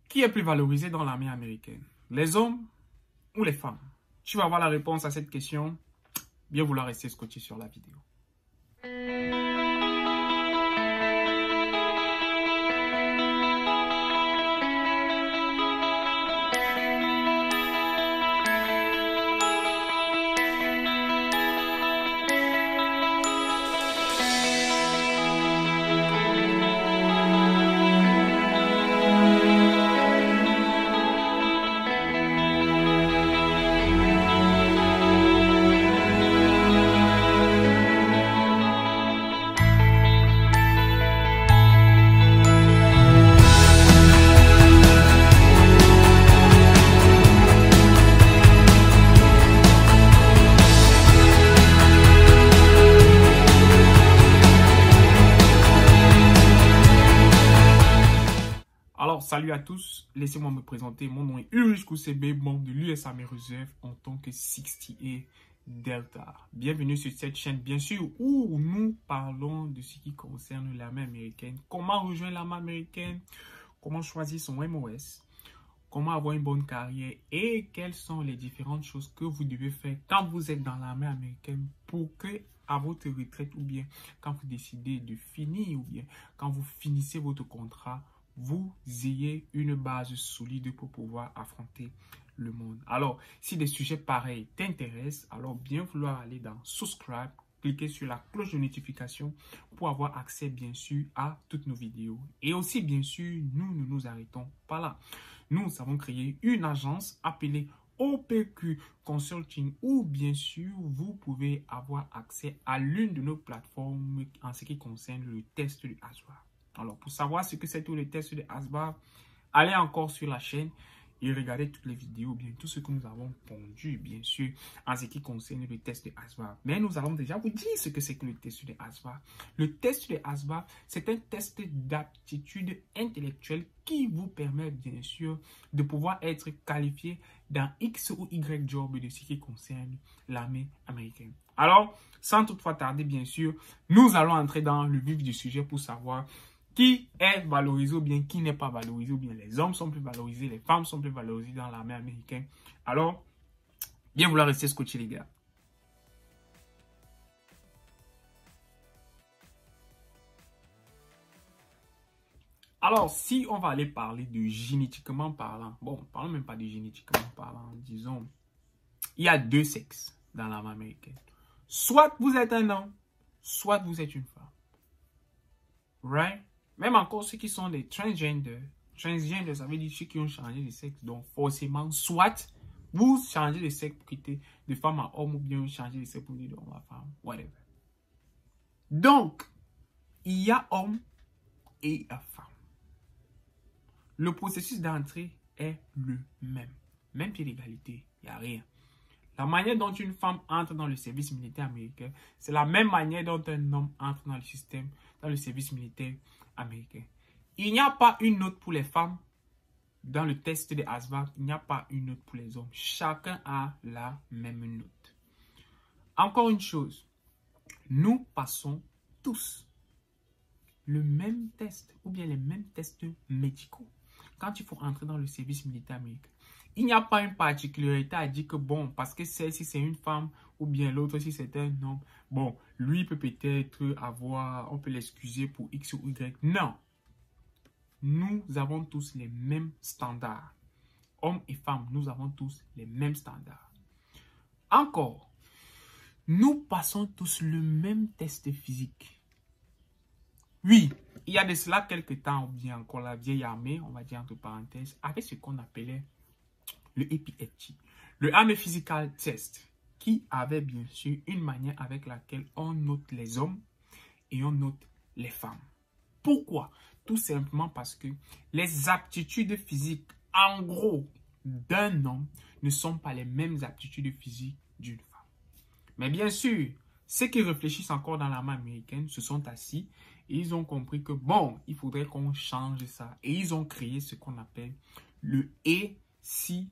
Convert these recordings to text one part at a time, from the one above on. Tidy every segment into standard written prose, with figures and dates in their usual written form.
Qui est plus valorisé dans l'armée américaine? Les hommes ou les femmes? Tu vas avoir la réponse à cette question. Bien vouloir rester scotché sur la vidéo. Alors, salut à tous, laissez-moi me présenter. Mon nom est Ulrich Kousebe, membre de l'US Army Reserve en tant que 60A Delta. Bienvenue sur cette chaîne, bien sûr, où nous parlons de ce qui concerne l'armée américaine. Comment rejoindre l'armée américaine, comment choisir son MOS, comment avoir une bonne carrière et quelles sont les différentes choses que vous devez faire quand vous êtes dans l'armée américaine pour que à votre retraite ou bien quand vous décidez de finir ou bien quand vous finissez votre contrat, vous ayez une base solide pour pouvoir affronter le monde. Alors, si des sujets pareils t'intéressent, alors bien vouloir aller dans Subscribe, cliquez sur la cloche de notification pour avoir accès bien sûr à toutes nos vidéos. Et aussi bien sûr, nous ne nous arrêtons pas là. Nous avons créé une agence appelée OPQ Consulting où bien sûr vous pouvez avoir accès à l'une de nos plateformes en ce qui concerne le test de ASVAB. Alors, pour savoir ce que c'est tous les tests de ASVAB, allez encore sur la chaîne et regardez toutes les vidéos, bien tout ce que nous avons pondu, bien sûr, en ce qui concerne le test de ASVAB. Mais nous allons déjà vous dire ce que c'est que le test de ASVAB. Le test de ASVAB, c'est un test d'aptitude intellectuelle qui vous permet, bien sûr, de pouvoir être qualifié dans X ou Y job de ce qui concerne l'armée américaine. Alors, sans toutefois tarder, bien sûr, nous allons entrer dans le vif du sujet pour savoir qui est valorisé ou bien qui n'est pas valorisé, ou bien les hommes sont plus valorisés, les femmes sont plus valorisées dans l'armée américaine. Alors, bien vouloir rester scotché, les gars. Alors, si on va aller parler de génétiquement parlant, bon, parlons même pas de génétiquement parlant, disons, il y a deux sexes dans l'armée américaine. Soit vous êtes un homme, soit vous êtes une femme. Right? Même encore ceux qui sont des transgenders. Transgender, ça veut dire ceux qui ont changé de sexe. Donc, forcément, soit vous changez de sexe pour quitter de femme à homme ou bien vous changez de sexe pour dire d'homme à femme. Whatever. Donc, il y a homme et il y a femme. Le processus d'entrée est le même. Même pied d'égalité, il n'y a rien. La manière dont une femme entre dans le service militaire américain, c'est la même manière dont un homme entre dans le système, dans le service militaire américain. Il n'y a pas une note pour les femmes dans le test de ASVAB, il n'y a pas une note pour les hommes. Chacun a la même note. Encore une chose, nous passons tous le même test ou bien les mêmes tests médicaux quand il faut entrer dans le service militaire américain. Il n'y a pas une particularité à dire que bon, parce que celle-ci c'est une femme ou bien l'autre si c'est un homme, bon, lui peut peut-être avoir, on peut l'excuser pour X ou Y. Non. Nous avons tous les mêmes standards. Hommes et femmes, nous avons tous les mêmes standards. Encore, nous passons tous le même test physique. Oui, il y a de cela quelques temps, ou bien encore la vieille armée, on va dire entre parenthèses, avec ce qu'on appelait le APHT, le Army Physical Test, qui avait bien sûr une manière avec laquelle on note les hommes et on note les femmes. Pourquoi? Tout simplement parce que les aptitudes physiques, en gros, d'un homme ne sont pas les mêmes aptitudes physiques d'une femme. Mais bien sûr, ceux qui réfléchissent encore dans l'armée américaine se sont assis et ils ont compris que bon, il faudrait qu'on change ça. Et ils ont créé ce qu'on appelle le ACFT,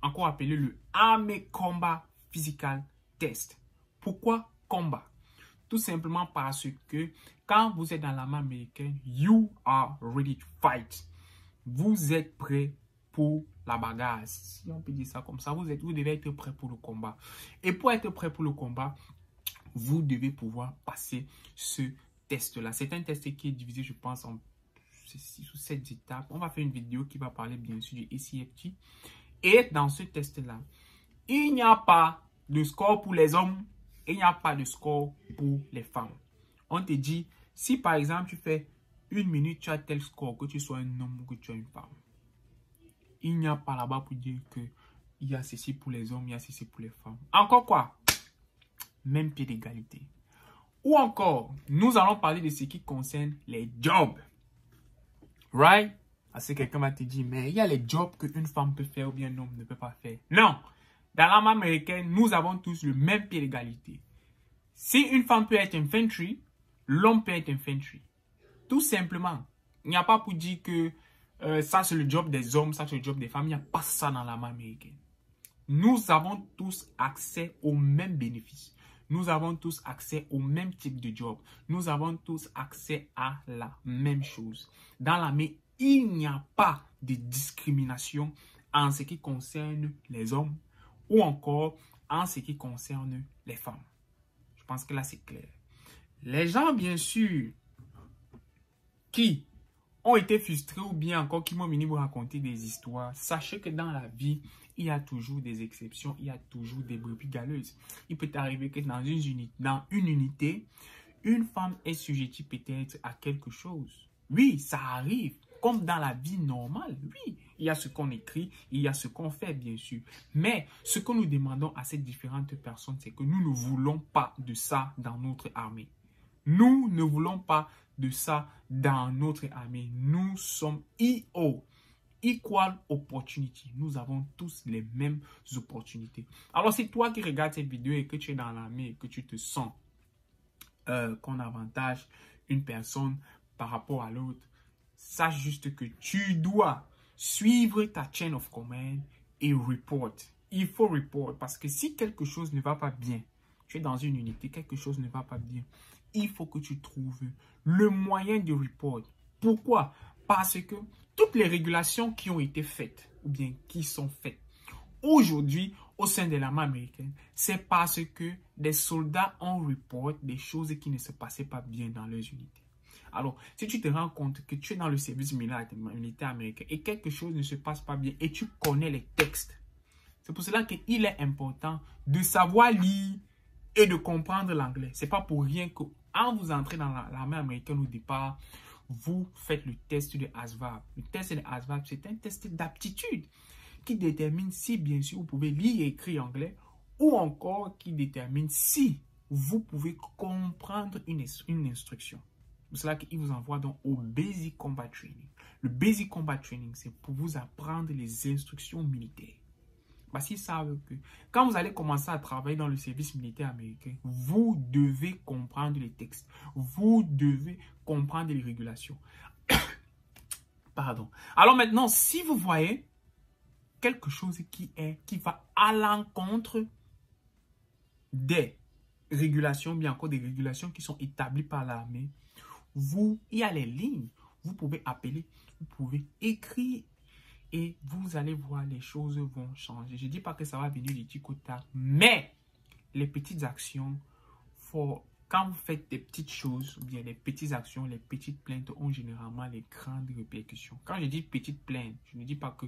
encore appelé le Army Combat Physical Test. Pourquoi combat? Tout simplement parce que quand vous êtes dans l'armée américaine, you are ready to fight. vous êtes prêt pour la bagarre. Si on peut dire ça comme ça, vous devez être prêt pour le combat. Et pour être prêt pour le combat, vous devez pouvoir passer ce test-là. C'est un test qui est divisé, je pense, en 6 ou 7 étapes. On va faire une vidéo qui va parler bien sûr du ACFT. Et dans ce test-là, il n'y a pas de score pour les hommes et il n'y a pas de score pour les femmes. On te dit, si par exemple tu fais 1 minute, tu as tel score, que tu sois un homme ou que tu sois une femme. Il n'y a pas là-bas pour dire qu'il y a ceci pour les hommes, il y a ceci pour les femmes. Encore quoi? Même pied d'égalité. Ou encore, nous allons parler de ce qui concerne les jobs. Right? Parce que quelqu'un va te dire, mais il y a les jobs qu'une femme peut faire ou bien un homme ne peut pas faire. Non! Dans l'armée américaine, nous avons tous le même pied d'égalité. Si une femme peut être infantry, l'homme peut être infantry. Tout simplement. Il n'y a pas pour dire que ça c'est le job des hommes, ça c'est le job des femmes. Il n'y a pas ça dans l'armée américaine. Nous avons tous accès aux mêmes bénéfices. Nous avons tous accès au même type de job. Nous avons tous accès à la même chose. Dans l'armée, il n'y a pas de discrimination en ce qui concerne les hommes ou encore en ce qui concerne les femmes. Je pense que là, c'est clair. Les gens, bien sûr, qui ont été frustrés ou bien encore qui m'ont venu vous raconter des histoires, sachez que dans la vie, il y a toujours des exceptions, il y a toujours des brebis galeuses. Il peut arriver que dans une unité, une femme est sujettie peut-être à quelque chose. Oui, ça arrive, comme dans la vie normale. Oui, il y a ce qu'on écrit, il y a ce qu'on fait, bien sûr. Mais ce que nous demandons à ces différentes personnes, c'est que nous ne voulons pas de ça dans notre armée. Nous ne voulons pas de ça dans notre armée. Nous sommes EO. Equal Opportunity. Nous avons tous les mêmes opportunités. Alors, c'est toi qui regardes cette vidéo et que tu es dans l'armée et que tu te sens qu'on avantage une personne par rapport à l'autre, sache juste que tu dois suivre ta chain of command et report. Il faut report parce que si quelque chose ne va pas bien, tu es dans une unité, quelque chose ne va pas bien, il faut que tu trouves le moyen de report. Pourquoi? Parce que toutes les régulations qui ont été faites, ou bien qui sont faites aujourd'hui au sein de l'armée américaine, c'est parce que des soldats ont reporté des choses qui ne se passaient pas bien dans leurs unités. Alors, si tu te rends compte que tu es dans le service militaire américain et quelque chose ne se passe pas bien et tu connais les textes, c'est pour cela qu'il est important de savoir lire et de comprendre l'anglais. Ce n'est pas pour rien que quand vous entrez dans l'armée américaine au départ, vous faites le test de ASVAB. Le test de ASVAB, c'est un test d'aptitude qui détermine si, bien sûr, vous pouvez lire et écrire anglais ou encore qui détermine si vous pouvez comprendre une instruction. C'est cela qu'il vous envoie donc au Basic Combat Training. Le Basic Combat Training, c'est pour vous apprendre les instructions militaires. Parce qu'ils savent que quand vous allez commencer à travailler dans le service militaire américain, vous devez comprendre les textes. Vous devez comprendre les régulations. Pardon. Alors maintenant, si vous voyez quelque chose qui va à l'encontre des régulations, bien encore des régulations qui sont établies par l'armée, il y a les lignes. Vous pouvez appeler, vous pouvez écrire. Et vous allez voir, les choses vont changer. Je ne dis pas que ça va venir du tic au tac, mais les petites actions, quand vous faites des petites choses, ou bien les petites actions, les petites plaintes ont généralement les grandes répercussions. Quand je dis petite plainte, je ne dis pas que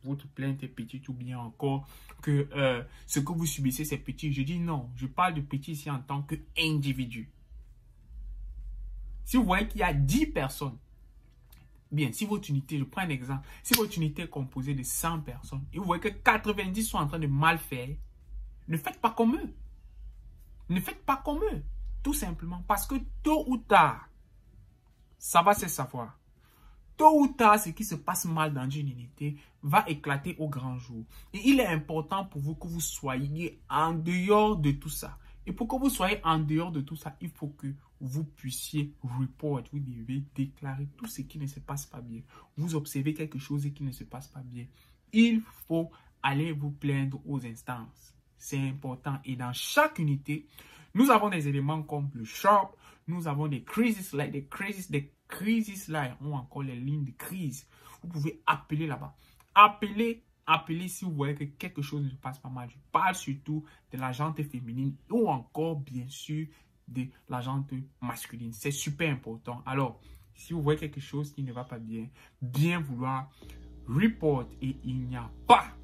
votre plainte est petite ou bien encore que ce que vous subissez c'est petit. Je dis non, je parle de petit ici en tant qu'individu. Si vous voyez qu'il y a 10 personnes, bien, si votre unité, je prends un exemple, si votre unité est composée de 100 personnes et vous voyez que 90 sont en train de mal faire, ne faites pas comme eux. Ne faites pas comme eux. Tout simplement parce que tôt ou tard, ça va se savoir. Tôt ou tard, ce qui se passe mal dans une unité va éclater au grand jour. Et il est important pour vous que vous soyez en dehors de tout ça. Et pour que vous soyez en dehors de tout ça, il faut que vous puissiez report. Vous devez déclarer tout ce qui ne se passe pas bien. Vous observez quelque chose qui ne se passe pas bien. Il faut aller vous plaindre aux instances. C'est important. Et dans chaque unité, nous avons des éléments comme le SHARP, nous avons des crises là, des crises là, ou encore les lignes de crise. Vous pouvez appeler là-bas. Appelez si vous voyez que quelque chose ne se passe pas mal. Je parle surtout de la gente féminine ou encore, bien sûr, de la gente masculine. C'est super important. Alors, si vous voyez quelque chose qui ne va pas bien, bien vouloir report. Et il n'y a pas,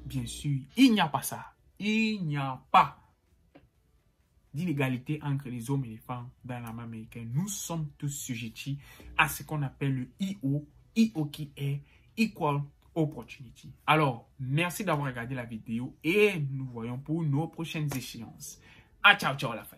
bien sûr, il n'y a pas ça. Il n'y a pas d'inégalité entre les hommes et les femmes dans l'armée américaine. Nous sommes tous sujettis à ce qu'on appelle le IO qui est Equal Opportunity. Alors, merci d'avoir regardé la vidéo et nous voyons pour nos prochaines échéances. Ciao, ciao à la fin.